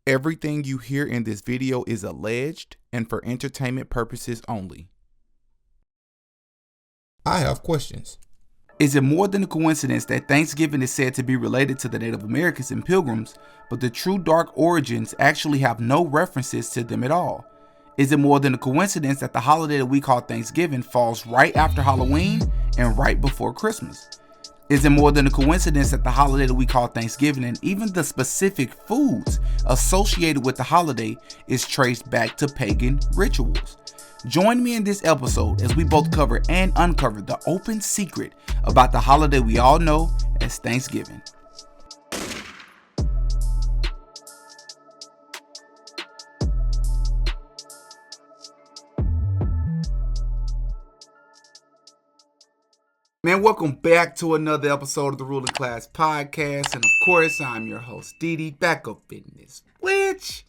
Everything you hear in this video is alleged and for entertainment purposes only. I have questions. Is it more than a coincidence that Thanksgiving is said to be related to the Native Americans and Pilgrims, but the true dark origins actually have no references to them at all? Is it more than a coincidence that the holiday that we call Thanksgiving falls right after Halloween and right before Christmas? Is it more than a coincidence that the holiday that we call Thanksgiving and even the specific foods associated with the holiday is traced back to pagan rituals? Join me in this episode as we both cover and uncover the open secret about the holiday we all know as Thanksgiving. Man, welcome back to another episode of the Ruling Class Podcast. And of course, I'm your host, Didi, back up in this witch.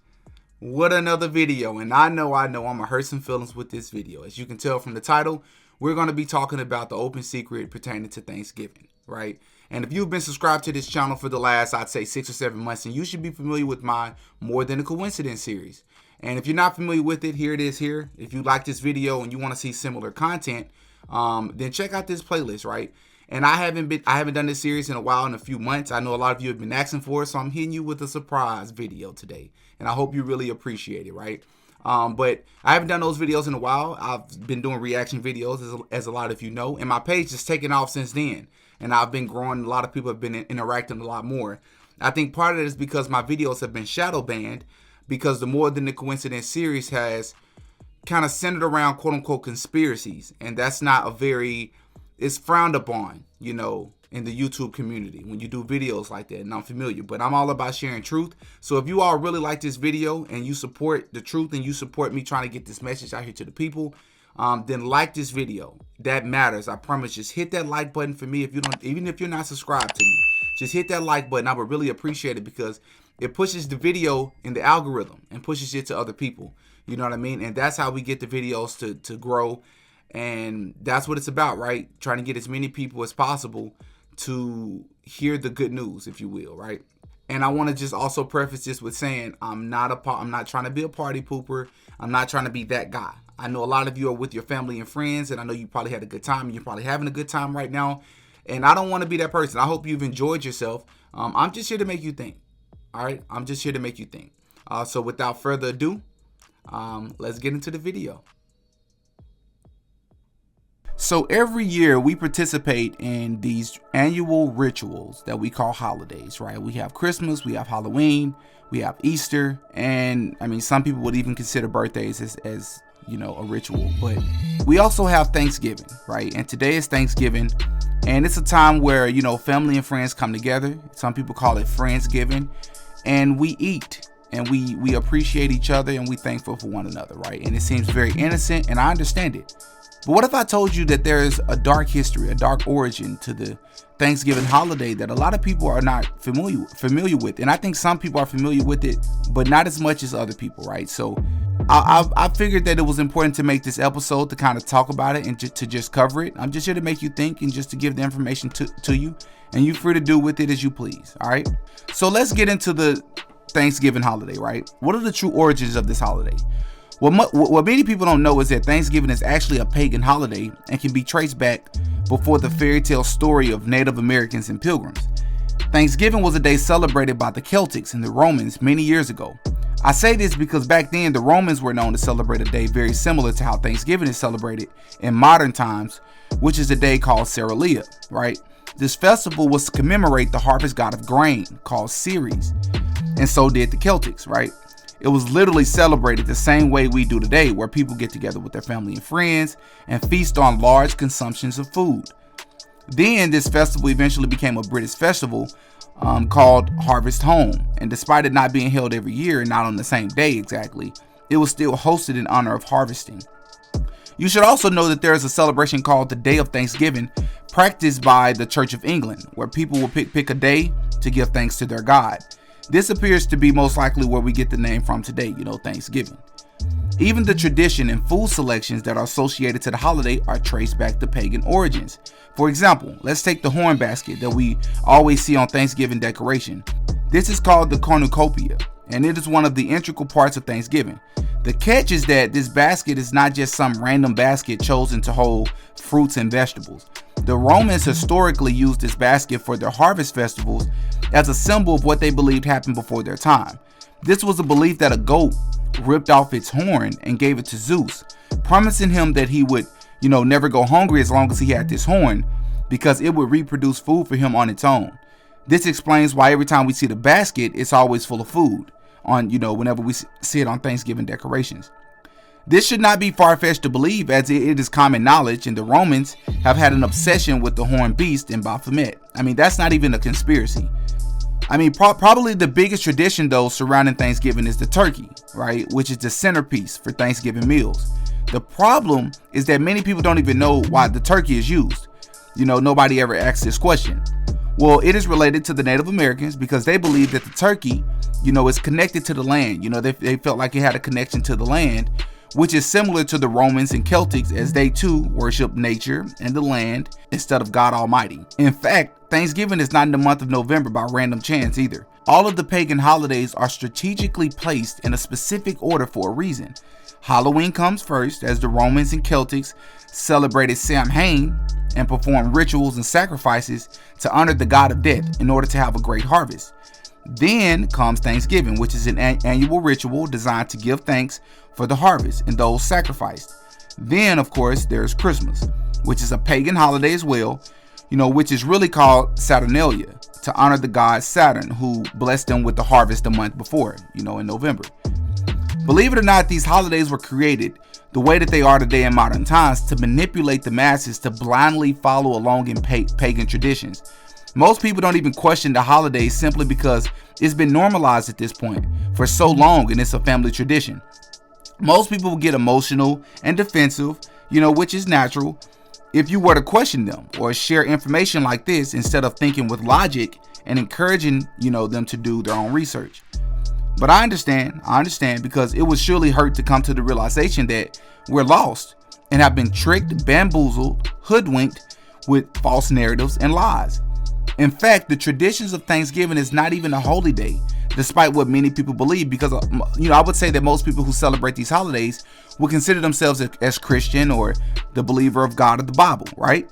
What another video. And I know I'm going to hurt some feelings with this video. As you can tell from the title, we're going to be talking about the open secret pertaining to Thanksgiving, right? And if you've been subscribed to this channel for the last, I'd say 6 or 7 months, then you should be familiar with my More Than a Coincidence series. And if you're not familiar with it, here it is here. If you like this video and you want to see similar content, then check out this playlist, right? And I haven't done this series in a while, in a few months. I know a lot of you have been asking for it, so I'm hitting you with a surprise video today, and I hope you really appreciate it, right? But I haven't done those videos in a while. I've been doing reaction videos, as a lot of you know, and my page has taken off since then, and I've been growing. A lot of people have been interacting a lot more. I think part of it is because my videos have been shadow banned, because the More Than a Coincidence series has kind of centered around quote unquote conspiracies, and that's not it's frowned upon, you know, in the YouTube community when you do videos like that. And I'm familiar, but I'm all about sharing truth. So if you all really like this video and you support the truth and you support me trying to get this message out here to the people, then like this video. That matters. I promise. Just hit that like button for me. Even if you're not subscribed to me, just hit that like button. I would really appreciate it, because it pushes the video in the algorithm and pushes it to other people. You know what I mean? And that's how we get the videos to grow. And that's what it's about, right? Trying to get as many people as possible to hear the good news, if you will, right? And I want to just also preface this with saying I'm not trying to be a party pooper. I'm not trying to be that guy. I know a lot of you are with your family and friends, and I know you probably had a good time, and you're probably having a good time right now. And I don't want to be that person. I hope you've enjoyed yourself. I'm just here to make you think. All right? I'm just here to make you think. So without further ado, let's get into the video. So every year we participate in these annual rituals that we call holidays, right? We have Christmas, we have Halloween, we have Easter, and I mean, some people would even consider birthdays as you know, a ritual, but we also have Thanksgiving, right? And today is Thanksgiving, and it's a time where, you know, family and friends come together. Some people call it Friendsgiving, and we eat. And we appreciate each other, and we thankful for one another, right? And it seems very innocent, and I understand it. But what if I told you that there's a dark history, a dark origin to the Thanksgiving holiday that a lot of people are not familiar with? And I think some people are familiar with it, but not as much as other people, right? So I figured that it was important to make this episode to kind of talk about it and to just cover it. I'm just here to make you think and just to give the information to you, and you're free to do with it as you please, all right? So let's get into the Thanksgiving holiday, right? What are the true origins of this holiday? What many people don't know is that Thanksgiving is actually a pagan holiday and can be traced back before the fairy tale story of Native Americans and Pilgrims. Thanksgiving was a day celebrated by the Celtics and the Romans many years ago. I say this because back then the Romans were known to celebrate a day very similar to how Thanksgiving is celebrated in modern times, which is a day called Cerealia, right? This festival was to commemorate the harvest god of grain called Ceres, and so did the Celtics, right? It was literally celebrated the same way we do today, where people get together with their family and friends and feast on large consumptions of food. Then this festival eventually became a British festival called Harvest Home, and despite it not being held every year and not on the same day exactly, it was still hosted in honor of harvesting. You should also know that there is a celebration called the Day of Thanksgiving, practiced by the Church of England, where people will pick a day to give thanks to their God. This appears to be most likely where we get the name from today, you know, Thanksgiving. Even the tradition and food selections that are associated to the holiday are traced back to pagan origins. For example, let's take the horn basket that we always see on Thanksgiving decoration. This is called the cornucopia, and it is one of the integral parts of Thanksgiving. The catch is that this basket is not just some random basket chosen to hold fruits and vegetables. The Romans historically used this basket for their harvest festivals as a symbol of what they believed happened before their time. This was a belief that a goat ripped off its horn and gave it to Zeus, promising him that he would, never go hungry as long as he had this horn, because it would reproduce food for him on its own. This explains why every time we see the basket, it's always full of food whenever we see it on Thanksgiving decorations. This should not be far-fetched to believe, as it is common knowledge, and the Romans have had an obsession with the horned beast in Baphomet. That's not even a conspiracy. Probably the biggest tradition, though, surrounding Thanksgiving is the turkey, right? Which is the centerpiece for Thanksgiving meals. The problem is that many people don't even know why the turkey is used. Nobody ever asks this question. Well, it is related to the Native Americans because they believe that the turkey, is connected to the land. They felt like it had a connection to the land, which is similar to the Romans and Celtics, as they too worship nature and the land instead of God Almighty. In fact, Thanksgiving is not in the month of November by random chance either. All of the pagan holidays are strategically placed in a specific order for a reason. Halloween comes first, as the Romans and Celtics celebrated Samhain and performed rituals and sacrifices to honor the god of death in order to have a great harvest. Then comes Thanksgiving, which is an annual ritual designed to give thanks for the harvest and those sacrificed. Then, of course, there's Christmas, which is a pagan holiday as well, which is really called Saturnalia, to honor the god Saturn, who blessed them with the harvest the month before, in November. Believe it or not, these holidays were created the way that they are today in modern times to manipulate the masses to blindly follow along in pagan traditions. Most people don't even question the holidays simply because it's been normalized at this point for so long, and it's a family tradition. Most people will get emotional and defensive, which is natural, if you were to question them or share information like this instead of thinking with logic and encouraging, them to do their own research. But I understand because it would surely hurt to come to the realization that we're lost and have been tricked, bamboozled, hoodwinked with false narratives and lies. In fact, the traditions of Thanksgiving is not even a holy day, despite what many people believe, because I would say that most people who celebrate these holidays would consider themselves as Christian or the believer of God of the Bible, right?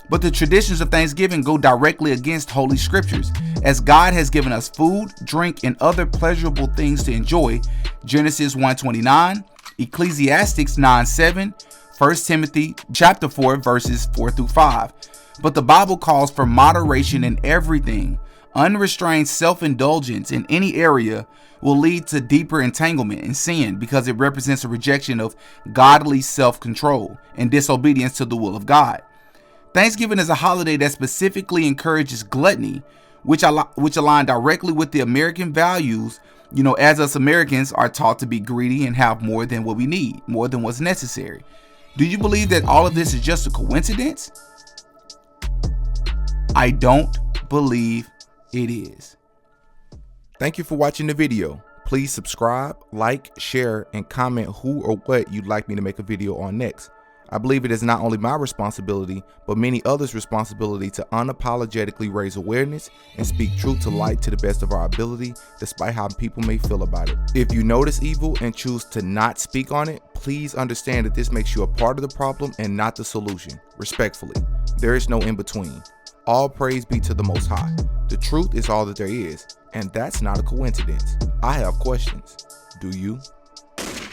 But the traditions of Thanksgiving go directly against holy scriptures, as God has given us food, drink, and other pleasurable things to enjoy. Genesis 1:29, Ecclesiastes 9:7, 1 Timothy chapter 4 verses 4 through 5. But the Bible calls for moderation in everything. Unrestrained self-indulgence in any area will lead to deeper entanglement in sin, because it represents a rejection of godly self-control and disobedience to the will of God. Thanksgiving is a holiday that specifically encourages gluttony, which align directly with the American values, as us Americans are taught to be greedy and have more than what we need, more than what's necessary. Do you believe that all of this is just a coincidence? I don't believe it is. Thank you for watching the video. Please subscribe, like, share, and comment who or what you'd like me to make a video on next. I believe it is not only my responsibility, but many others' responsibility to unapologetically raise awareness and speak truth to light to the best of our ability, despite how people may feel about it. If you notice evil and choose to not speak on it, please understand that this makes you a part of the problem and not the solution. Respectfully, there is no in between. All praise be to the Most High. The truth is all that there is, and that's not a coincidence. I have questions. Do you?